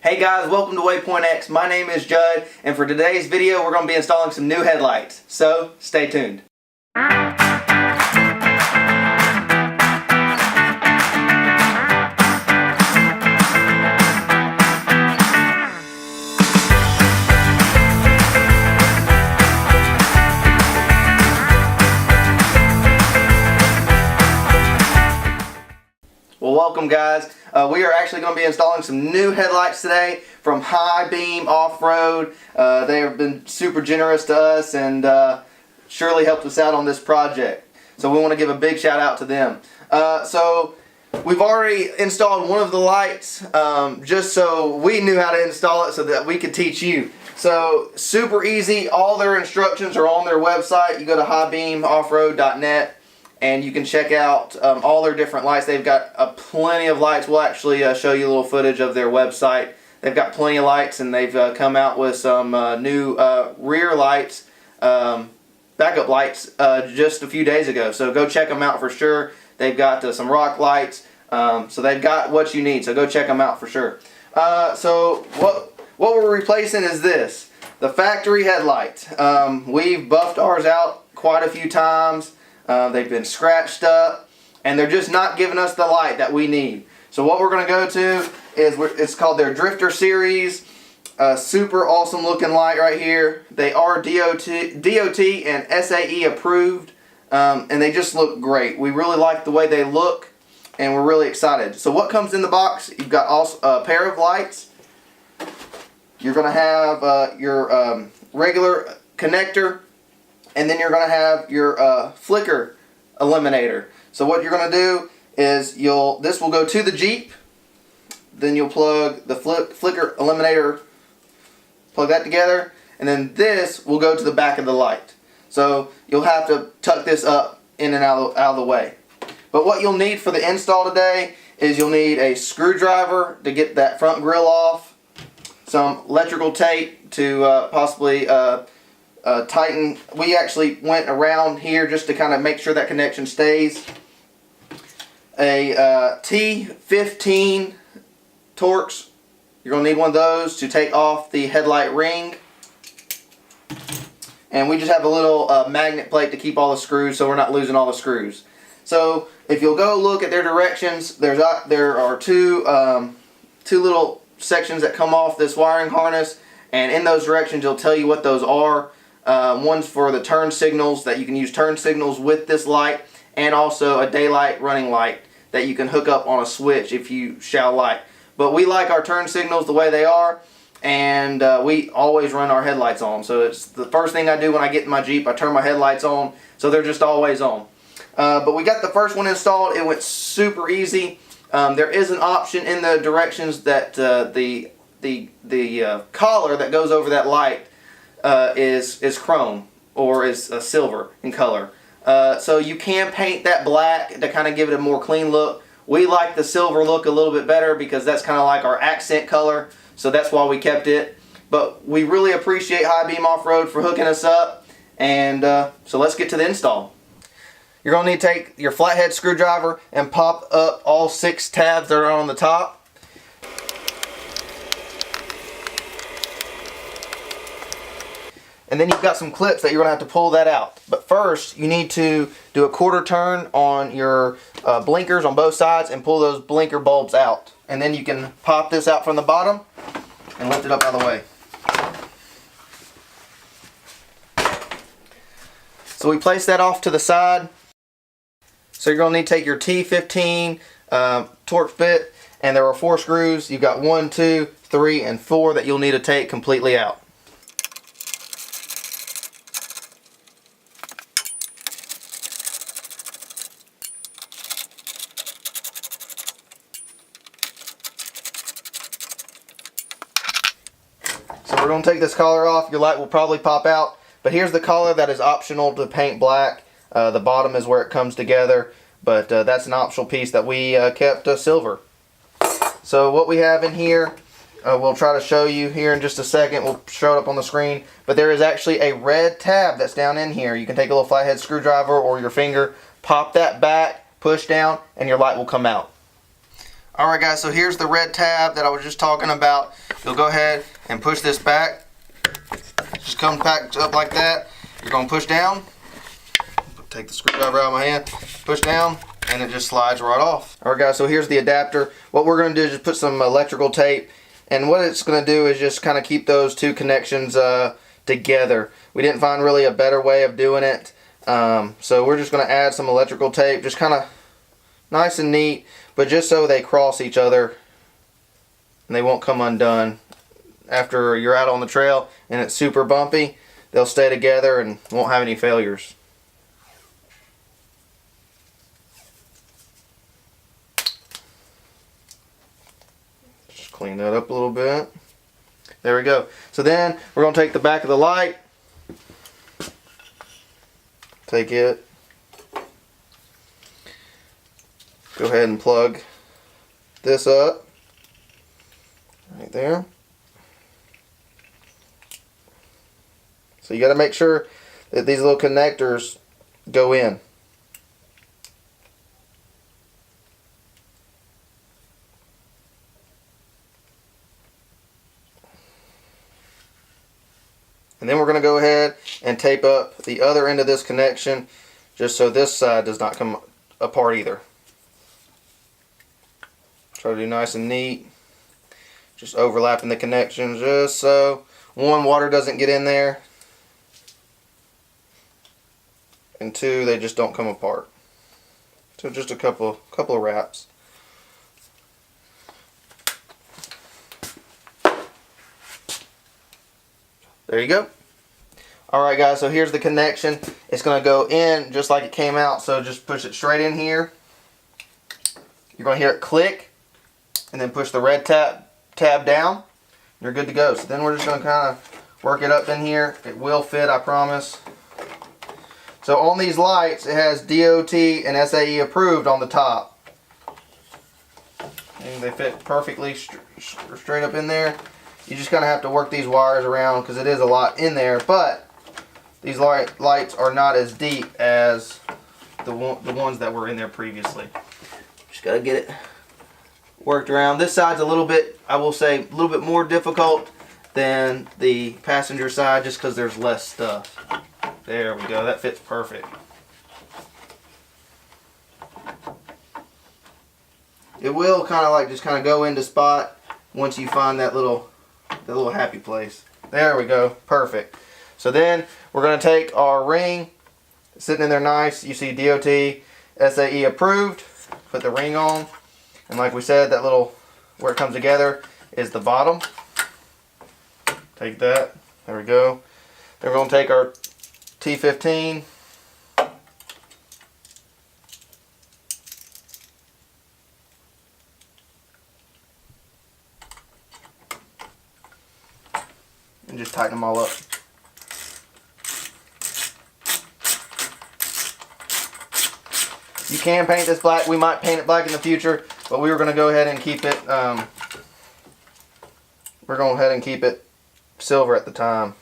Hey guys, welcome to Waypoint X. My name is Judd, and for today's video we're going to be installing some new headlights. So, stay tuned. Well, welcome guys. We are actually going to be installing some new headlights today from High Beam Offroad. They have been super generous to us and surely helped us out on this project. So we want to give a big shout out to them. So we've already installed one of the lights just so we knew how to install it so that we could teach you. So super easy. All their instructions are on their website. You go to highbeamoffroad.net. And you can check out all their different lights. They've got plenty of lights. We'll actually show you a little footage of their website. They've got plenty of lights, and they've come out with some new rear lights, backup lights, just a few days ago. So go check them out for sure. They've got some rock lights. So they've got what you need. So go check them out for sure. So what we're replacing is this, the factory headlight. We've buffed ours out quite a few times. They've been scratched up, and they're just not giving us the light that we need. So what we're going to go to is, it's called their Drifter Series. Super awesome looking light right here. They are DOT and SAE approved, and they just look great. We really like the way they look, and we're really excited. So what comes in the box? You've got also a pair of lights. You're going to have your regular connector. And then you're going to have your flicker eliminator. So what you're going to do is this will go to the Jeep. Then you'll plug the flicker eliminator, plug that together, and then this will go to the back of the light. So you'll have to tuck this up in and out of the way. But what you'll need for the install today is you'll need a screwdriver to get that front grille off, some electrical tape to possibly tighten. We actually went around here just to kind of make sure that connection stays. A T15 Torx. You're going to need one of those to take off the headlight ring. And we just have a little magnet plate to keep all the screws so we're not losing all the screws. So if you'll go look at their directions, there are two little sections that come off this wiring harness, and in those directions it'll tell you what those are. One's for the turn signals, that you can use turn signals with this light, and also a daylight running light that you can hook up on a switch if you shall like. But we like our turn signals the way they are, and we always run our headlights on. So it's the first thing I do when I get in my Jeep. I turn my headlights on, so they're just always on. But we got the first one installed. It went super easy. There is an option in the directions that the collar that goes over that light is chrome, or is silver in color. So you can paint that black to kind of give it a more clean look. We like the silver look a little bit better because that's kind of like our accent color, so that's why we kept it. But we really appreciate High Beam Offroad for hooking us up, and so let's get to the install. You're going to need to take your flathead screwdriver and pop up all 6 tabs that are on the top. And then you've got some clips that you're going to have to pull that out. But first, you need to do a quarter turn on your blinkers on both sides and pull those blinker bulbs out. And then you can pop this out from the bottom and lift it up out of the way. So we place that off to the side. So you're going to need to take your T15 Torx bit, and there are 4 screws. You've got 1, 2, 3, and 4 that you'll need to take completely out. We're going to take this collar off. Your light will probably pop out, but here's the collar that is optional to paint black. The bottom is where it comes together, but that's an optional piece that we kept silver. So what we have in here, we'll try to show you here in just a second. We'll show it up on the screen, but there is actually a red tab that's down in here. You can take a little flathead screwdriver or your finger, pop that back, push down, and your light will come out. Alright guys, so here's the red tab that I was just talking about. You'll go ahead and push this back. Just comes back up like that. You're going to push down. Take the screwdriver out of my hand. Push down and it just slides right off. Alright guys, so here's the adapter. What we're going to do is just put some electrical tape. And what it's going to do is just kind of keep those two connections together. We didn't find really a better way of doing it. So we're just going to add some electrical tape. Just kind of nice and neat. But just so they cross each other and they won't come undone. After you're out on the trail and it's super bumpy, they'll stay together and won't have any failures. Just clean that up a little bit. There we go. So then we're going to take the back of the light. Take it. Go ahead and plug this up right there. So you got to make sure that these little connectors go in. And then we're going to go ahead and tape up the other end of this connection just so this side does not come apart either. Try to do nice and neat. Just overlapping the connections just so one, water doesn't get in there, and two, they just don't come apart. So just a couple of wraps. There you go. Alright guys, so here's the connection. It's going to go in just like it came out, so just push it straight in here. You're going to hear it click, and then push the red tab down. You're good to go. So then we're just going to kind of work it up in here. It will fit, I promise. So on these lights, it has DOT and SAE approved on the top. And they fit perfectly straight up in there. You just kind of have to work these wires around because it is a lot in there. But these lights are not as deep as the ones that were in there previously. Just got to get it worked around. This side's a little bit, I will say, a little bit more difficult than the passenger side just because there's less stuff. There we go. That fits perfect. It will kind of like just kind of go into spot once you find that little happy place. There we go. Perfect. So then we're going to take our ring, sitting in there nice. You see DOT, SAE approved. Put the ring on. And like we said, that little, where it comes together is the bottom. Take that. There we go. Then we're going to take our T15. And just tighten them all up. You can paint this black. We might paint it black in the future, but we were going to go ahead and keep it. We're going ahead and keep it silver at the time.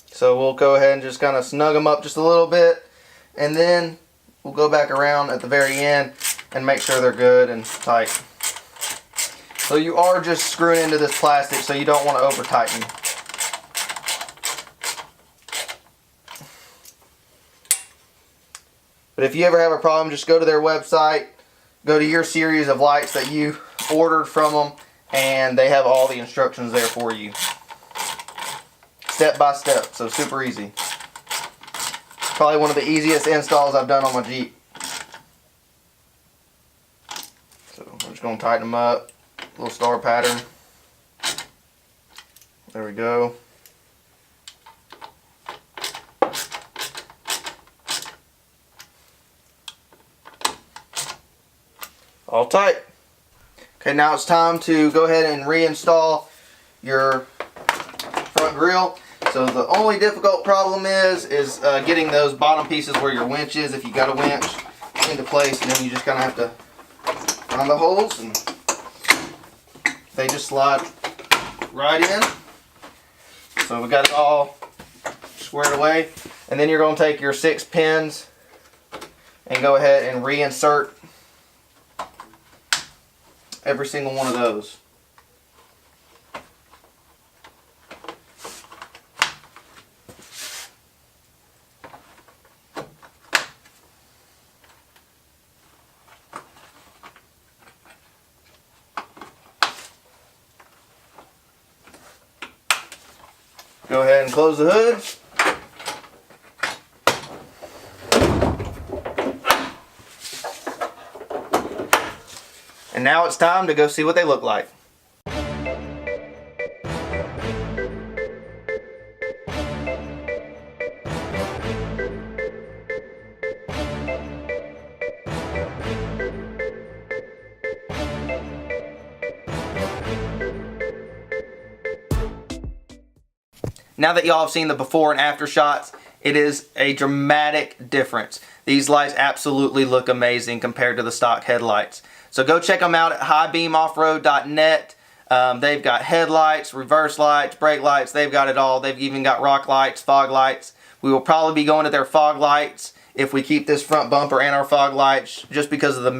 So we'll go ahead and just kind of snug them up just a little bit, and then we'll go back around at the very end and make sure they're good and tight. So you are just screwing into this plastic, so you don't want to over tighten. But if you ever have a problem, just go to their website, go to your series of lights that you ordered from them, and they have all the instructions there for you. Step by step, so super easy. Probably one of the easiest installs I've done on my Jeep. So we're just going to tighten them up. Little star pattern. There we go. All tight. Okay, now it's time to go ahead and reinstall your front grille. So the only difficult problem is getting those bottom pieces where your winch is, if you got a winch, into place, and then you just kind of have to Find the holes and they just slide right in. So we got it all squared away. And then you're going to take your 6 pins and go ahead and reinsert every single one of those. Go ahead and close the hood. And now it's time to go see what they look like. Now that y'all have seen the before and after shots, it is a dramatic difference. These lights absolutely look amazing compared to the stock headlights. So go check them out at highbeamoffroad.net. They've got headlights, reverse lights, brake lights. They've got it all. They've even got rock lights, fog lights. We will probably be going to their fog lights if we keep this front bumper and our fog lights, just because of the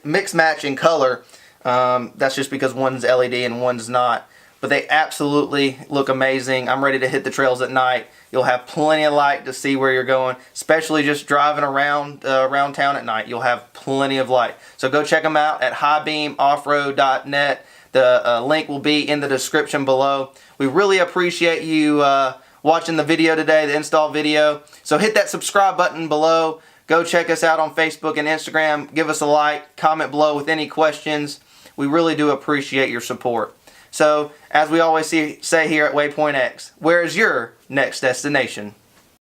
mix match in color. That's just because one's LED and one's not. But they absolutely look amazing. I'm ready to hit the trails at night. You'll have plenty of light to see where you're going, especially just driving around town at night. You'll have plenty of light. So go check them out at highbeamoffroad.net. The link will be in the description below. We really appreciate you watching the video today, the install video. So hit that subscribe button below. Go check us out on Facebook and Instagram. Give us a like. Comment below with any questions. We really do appreciate your support. So, as we always say here at Waypoint X, where is your next destination?